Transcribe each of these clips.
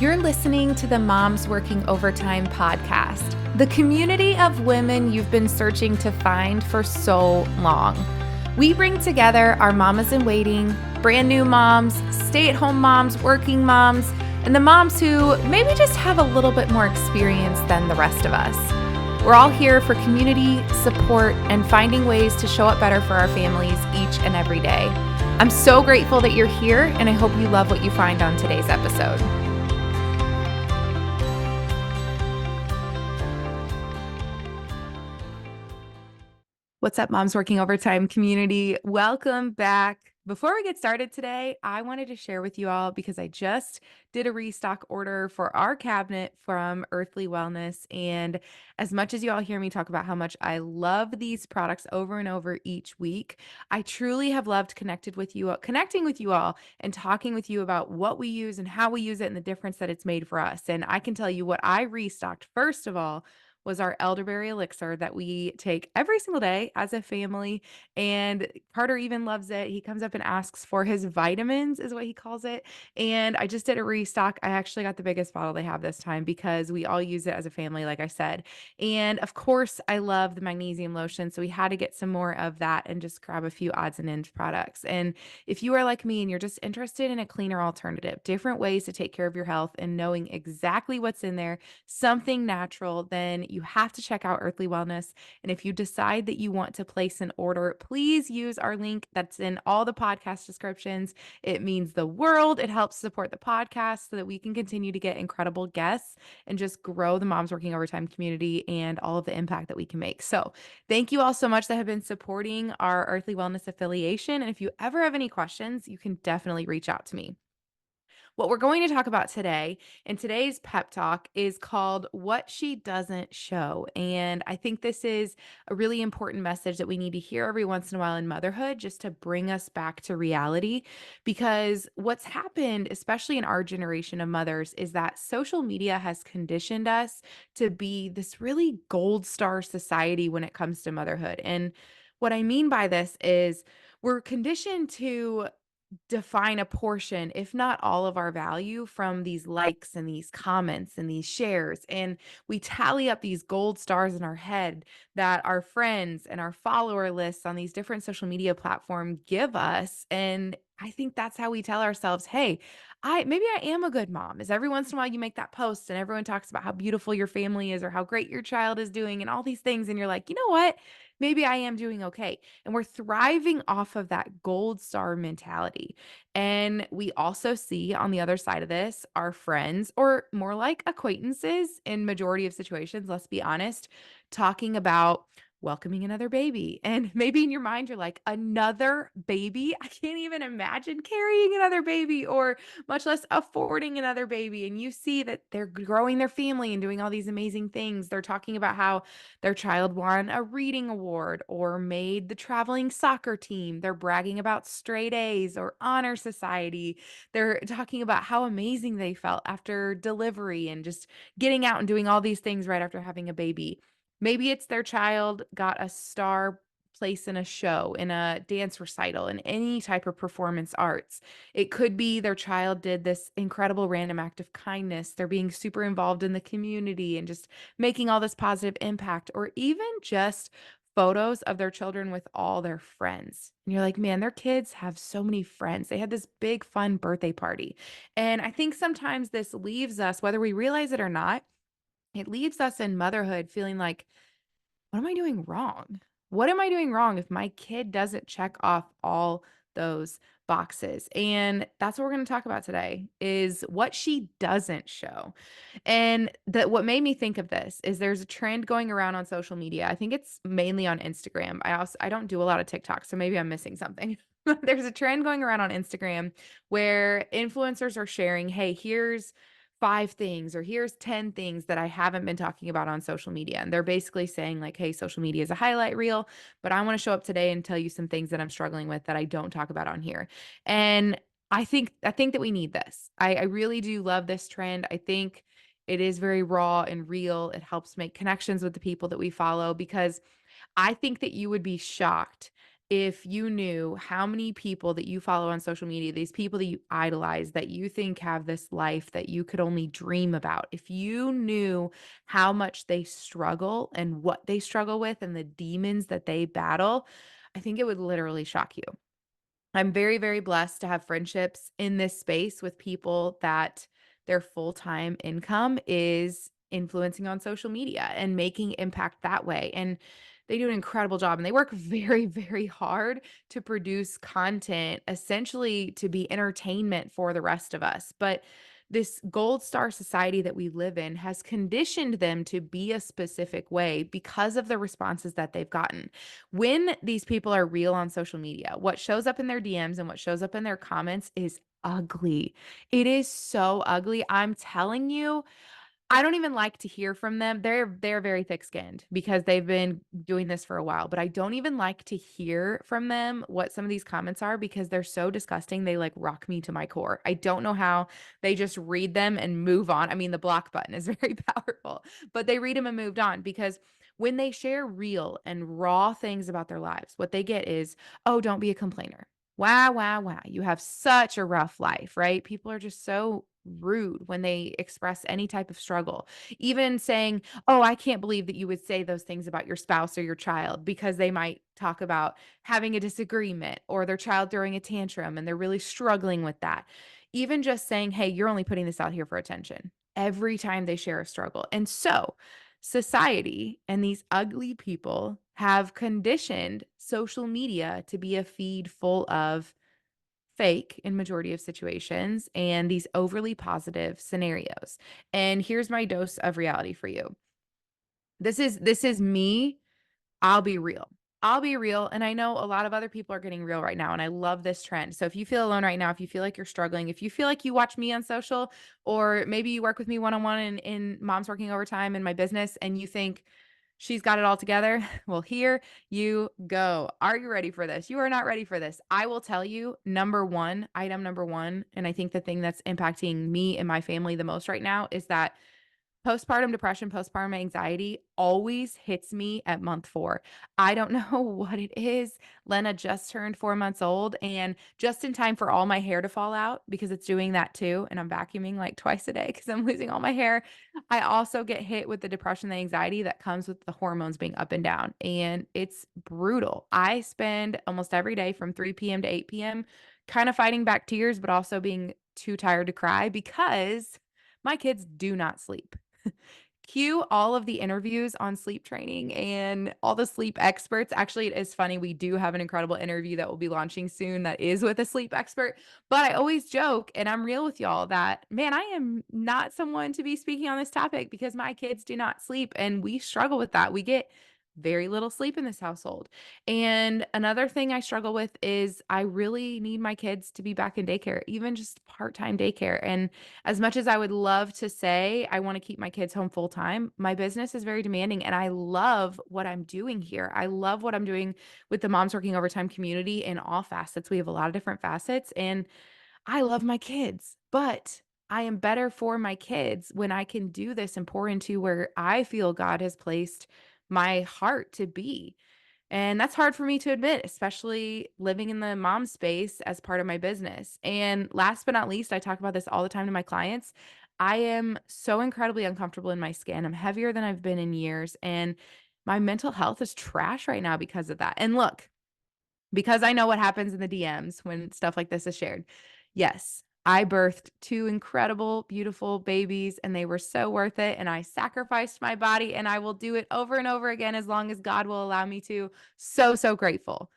You're listening to the Moms Working Overtime podcast, the community of women you've been searching to find for so long. We bring together our mamas in waiting, brand new moms, stay-at-home moms, working moms, and the moms who maybe just have a little bit more experience than the rest of us. We're all here for community, support, and finding ways to show up better for our families each and every day. I'm so grateful that you're here, and I hope you love what you find on today's episode. What's up, Moms Working Overtime community? Welcome back. Before we get started today, I wanted to share with you all because I just did a restock order for our cabinet from Earthly Wellness. And as much as you all hear me talk about how much I love these products over and over each week, I truly have loved connecting with you all and talking with you about what we use and how we use it and the difference that it's made for us. And I can tell you what I restocked first of all was our elderberry elixir that we take every single day as a family. And Carter even loves it. He comes up and asks for his vitamins, is what he calls it. And I just did a restock. I actually got the biggest bottle they have this time because we all use it as a family, like I said. And of course, I love the magnesium lotion. So we had to get some more of that and just grab a few odds and ends products. And if you are like me and you're just interested in a cleaner alternative, different ways to take care of your health and knowing exactly what's in there, something natural, then you have to check out Earthly Wellness. And if you decide that you want to place an order, please use our link that's in all the podcast descriptions. It means the world. It helps support the podcast so that we can continue to get incredible guests and just grow the Moms Working Overtime community and all of the impact that we can make. So thank you all so much that have been supporting our Earthly Wellness affiliation. And if you ever have any questions, you can definitely reach out to me. What we're going to talk about today in today's pep talk is called What She Doesn't Show. And I think this is a really important message that we need to hear every once in a while in motherhood, just to bring us back to reality. Because what's happened, especially in our generation of mothers, is that social media has conditioned us to be this really gold star society when it comes to motherhood. And what I mean by this is we're conditioned to define a portion, if not all of our value from these likes and these comments and these shares. And we tally up these gold stars in our head that our friends and our follower lists on these different social media platforms give us. And I think that's how we tell ourselves, hey, maybe I am a good mom. Is every once in a while you make that post and everyone talks about how beautiful your family is or how great your child is doing and all these things. And you're like, you know what? Maybe I am doing okay. And we're thriving off of that gold star mentality. And we also see on the other side of this, our friends, or more like acquaintances in majority of situations, let's be honest, talking about welcoming another baby. And maybe in your mind, you're like, another baby? I can't even imagine carrying another baby or much less affording another baby. And you see that they're growing their family and doing all these amazing things. They're talking about how their child won a reading award or made the traveling soccer team. They're bragging about straight A's or honor society. They're talking about how amazing they felt after delivery and just getting out and doing all these things right after having a baby. Maybe it's their child got a star place in a show, in a dance recital, in any type of performance arts. It could be their child did this incredible random act of kindness. They're being super involved in the community and just making all this positive impact, or even just photos of their children with all their friends. And you're like, man, their kids have so many friends. They had this big, fun birthday party. And I think sometimes this leaves us, whether we realize it or not, it leaves us in motherhood feeling like, what am I doing wrong? What am I doing wrong if my kid doesn't check off all those boxes? And that's what we're going to talk about today is what she doesn't show. And that what made me think of this is there's a trend going around on social media. I think it's mainly on Instagram. I don't do a lot of TikTok, so maybe I'm missing something. There's a trend going around on Instagram where influencers are sharing, hey, here's 5 things or here's 10 things that I haven't been talking about on social media. And they're basically saying like, hey, social media is a highlight reel, but I want to show up today and tell you some things that I'm struggling with that I don't talk about on here. And I think that we need this. I really do love this trend. I think it is very raw and real. It helps make connections with the people that we follow because I think that you would be shocked If you knew how many people that you follow on social media, these people that you idolize, that you think have this life that you could only dream about, if you knew how much they struggle and what they struggle with and the demons that they battle, I think it would literally shock you. I'm very, very blessed to have friendships in this space with people that their full-time income is influencing on social media and making impact that way. And they do an incredible job and they work very, very hard to produce content, essentially to be entertainment for the rest of us. But this gold star society that we live in has conditioned them to be a specific way because of the responses that they've gotten. When these people are real on social media, what shows up in their DMs and what shows up in their comments is ugly. It is so ugly. I'm telling you, I don't even like to hear from them. They're very thick-skinned because they've been doing this for a while, but I don't even like to hear from them what some of these comments are because they're so disgusting, they, like, rock me to my core. I don't know how they just read them and move on. I mean, the block button is very powerful, but they read them and moved on because when they share real and raw things about their lives, what they get is, "Oh, don't be a complainer. Wow, wow, wow. You have such a rough life," right? People are just so rude when they express any type of struggle. Even saying, "Oh, I can't believe that you would say those things about your spouse or your child," because they might talk about having a disagreement or their child throwing a tantrum and they're really struggling with that. Even just saying, "Hey, you're only putting this out here for attention." Every time they share a struggle. And so, society and these ugly people have conditioned social media to be a feed full of fake in majority of situations and these overly positive scenarios. And here's my dose of reality for you. This is me. I'll be real. I'll be real, and I know a lot of other people are getting real right now, and I love this trend. So if you feel alone right now, if you feel like you're struggling, if you feel like you watch me on social, or maybe you work with me one-on-one in Moms Working Overtime in my business, and you think she's got it all together, well, here you go. Are you ready for this? You are not ready for this. I will tell you, number one, item number one, and I think the thing that's impacting me and my family the most right now is that postpartum depression, postpartum anxiety always hits me at month 4. I don't know what it is. Lena just turned 4 months old and just in time for all my hair to fall out because it's doing that too, and I'm vacuuming like twice a day because 'cause I'm losing all my hair. I also get hit with the depression, the anxiety that comes with the hormones being up and down, and it's brutal. I spend almost every day from 3 PM to 8 PM kind of fighting back tears, but also being too tired to cry because my kids do not sleep. Cue all of the interviews on sleep training and all the sleep experts. Actually, it is funny. We do have an incredible interview that will be launching soon that is with a sleep expert. But I always joke, and I'm real with y'all, that man, I am not someone to be speaking on this topic because my kids do not sleep and we struggle with that. We get very little sleep in this household. And another thing I struggle with is I really need my kids to be back in daycare, even just part-time daycare. And as much as I would love to say I want to keep my kids home full time, my business is very demanding and I love what I'm doing here. I love what I'm doing with the Moms Working Overtime community in all facets. We have a lot of different facets and I love my kids, but I am better for my kids when I can do this and pour into where I feel God has placed my heart to be. And that's hard for me to admit, especially living in the mom space as part of my business. And last but not least, I talk about this all the time to my clients. I am so incredibly uncomfortable in my skin. I'm heavier than I've been in years. And my mental health is trash right now because of that. And look, because I know what happens in the DMs when stuff like this is shared. Yes, I birthed 2 incredible, beautiful babies, and they were so worth it, and I sacrificed my body, and I will do it over and over again as long as God will allow me to. So, so grateful.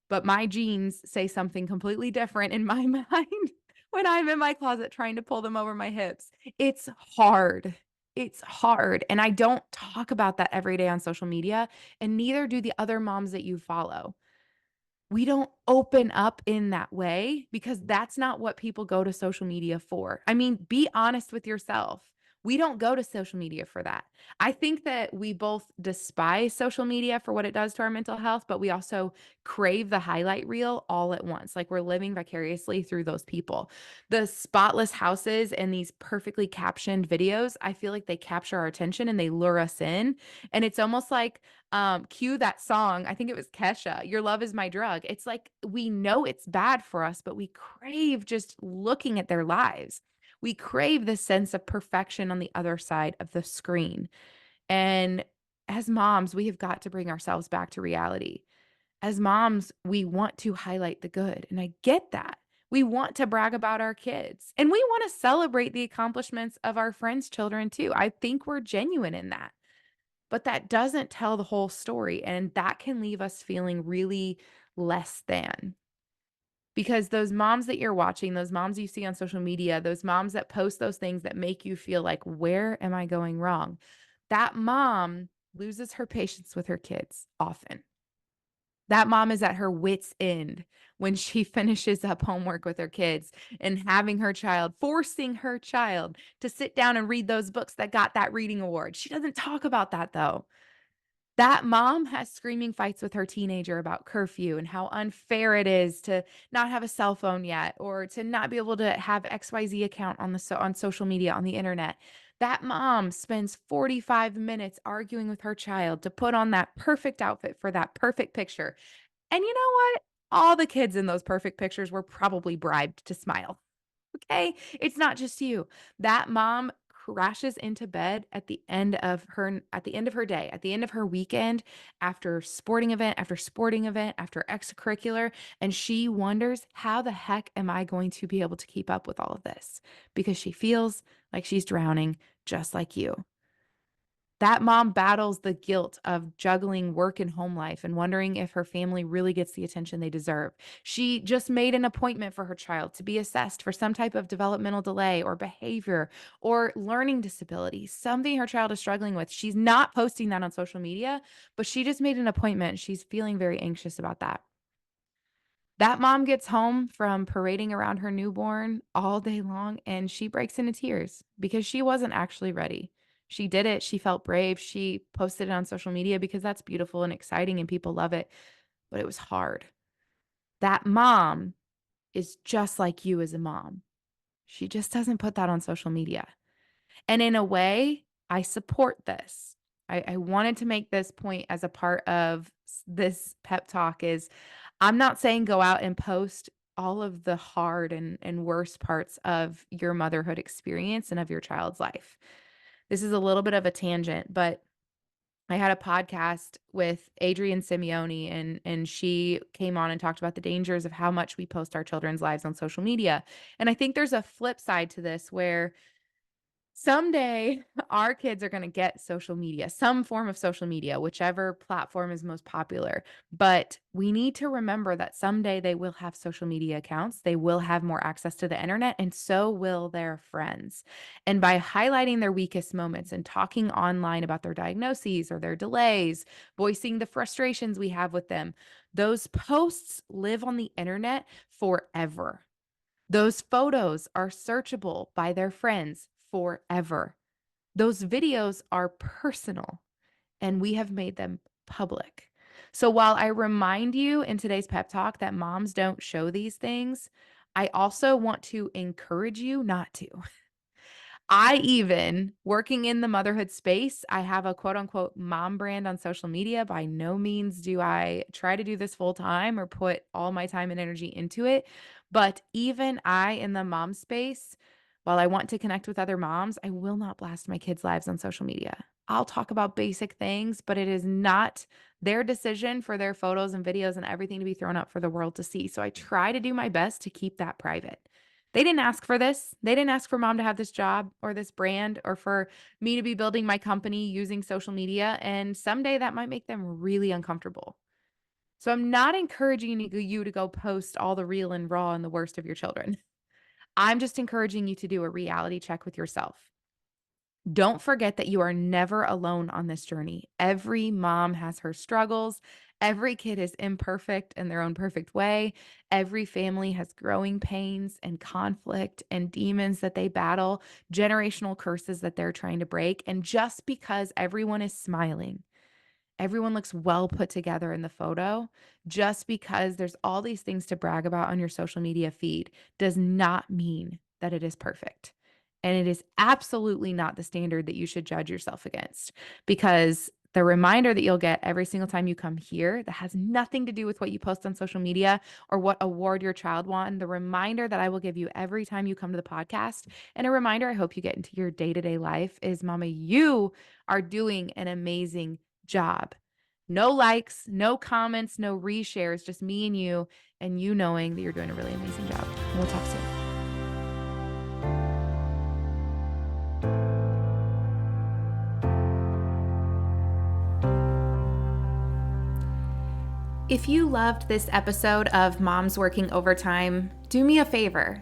But my genes say something completely different in my mind when I'm in my closet trying to pull them over my hips. It's hard. It's hard, and I don't talk about that every day on social media, and neither do the other moms that you follow. We don't open up in that way because that's not what people go to social media for. I mean, be honest with yourself. We don't go to social media for that. I think that we both despise social media for what it does to our mental health, but we also crave the highlight reel all at once. Like we're living vicariously through those people. The spotless houses and these perfectly captioned videos, I feel like they capture our attention and they lure us in. And it's almost like cue that song. I think it was Kesha, Your Love Is My Drug. It's like we know it's bad for us, but we crave just looking at their lives. We crave this sense of perfection on the other side of the screen. And as moms, we have got to bring ourselves back to reality. As moms, we want to highlight the good, and I get that. We want to brag about our kids, and we want to celebrate the accomplishments of our friends' children too. I think we're genuine in that. But that doesn't tell the whole story, and that can leave us feeling really less than. Because those moms that you're watching, those moms you see on social media, those moms that post those things that make you feel like, where am I going wrong? That mom loses her patience with her kids often. That mom is at her wit's end when she finishes up homework with her kids and having her child, forcing her child to sit down and read those books that got that reading award. She doesn't talk about that though. That mom has screaming fights with her teenager about curfew and how unfair it is to not have a cell phone yet or to not be able to have XYZ account on on social media on the internet. That mom spends 45 minutes arguing with her child to put on that perfect outfit for that perfect picture. And you know what? All the kids in those perfect pictures were probably bribed to smile. Okay? It's not just you. That mom crashes into bed at the end of her day, at the end of her weekend, after sporting event, after extracurricular, and she wonders, "How the heck am I going to be able to keep up with all of this?" Because she feels like she's drowning just like you. That mom battles the guilt of juggling work and home life and wondering if her family really gets the attention they deserve. She just made an appointment for her child to be assessed for some type of developmental delay or behavior or learning disability, something her child is struggling with. She's not posting that on social media, but she just made an appointment. She's feeling very anxious about that. That mom gets home from parading around her newborn all day long and she breaks into tears because she wasn't actually ready. She did it. She felt brave. She posted it on social media because that's beautiful and exciting and people love it, but it was hard. That mom is just like you as a mom. She just doesn't put that on social media. And in a way, I support this. I wanted to make this point as a part of this pep talk is I'm not saying go out and post all of the hard and worst parts of your motherhood experience and of your child's life. This is a little bit of a tangent, but I had a podcast with Adrienne Simeone and she came on and talked about the dangers of how much we post our children's lives on social media. And I think there's a flip side to this where someday, our kids are gonna get social media, some form of social media, whichever platform is most popular, but we need to remember that someday they will have social media accounts, they will have more access to the internet, and so will their friends. And by highlighting their weakest moments and talking online about their diagnoses or their delays, voicing the frustrations we have with them, those posts live on the internet forever. Those photos are searchable by their friends forever. Those videos are personal and we have made them public. So while I remind you in today's pep talk that moms don't show these things, I also want to encourage you not to. I even, working in the motherhood space, I have a quote unquote mom brand on social media. By no means do I try to do this full time or put all my time and energy into it. But even I, in the mom space, while I want to connect with other moms, I will not blast my kids' lives on social media. I'll talk about basic things, but it is not their decision for their photos and videos and everything to be thrown up for the world to see. So I try to do my best to keep that private. They didn't ask for this. They didn't ask for mom to have this job or this brand or for me to be building my company using social media. And someday that might make them really uncomfortable. So I'm not encouraging you to go post all the real and raw and the worst of your children. I'm just encouraging you to do a reality check with yourself. Don't forget that you are never alone on this journey. Every mom has her struggles. Every kid is imperfect in their own perfect way. Every family has growing pains and conflict and demons that they battle, generational curses that they're trying to break. And just because everyone is smiling, everyone looks well put together in the photo, just because there's all these things to brag about on your social media feed does not mean that it is perfect. And it is absolutely not the standard that you should judge yourself against, because the reminder that you'll get every single time you come here that has nothing to do with what you post on social media or what award your child won. The reminder that I will give you every time you come to the podcast, and a reminder I hope you get into your day-to-day life, is, Mama, you are doing an amazing job. No likes, no comments, no reshares, just me and you knowing that you're doing a really amazing job. And we'll talk soon. If you loved this episode of Moms Working Overtime, do me a favor.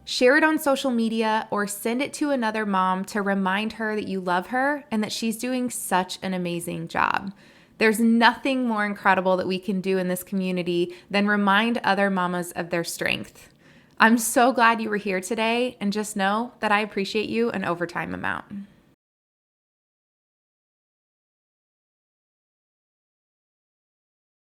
Share it on social media or send it to another mom to remind her that you love her and that she's doing such an amazing job. There's nothing more incredible that we can do in this community than remind other mamas of their strength. I'm so glad you were here today, and just know that I appreciate you an overtime amount.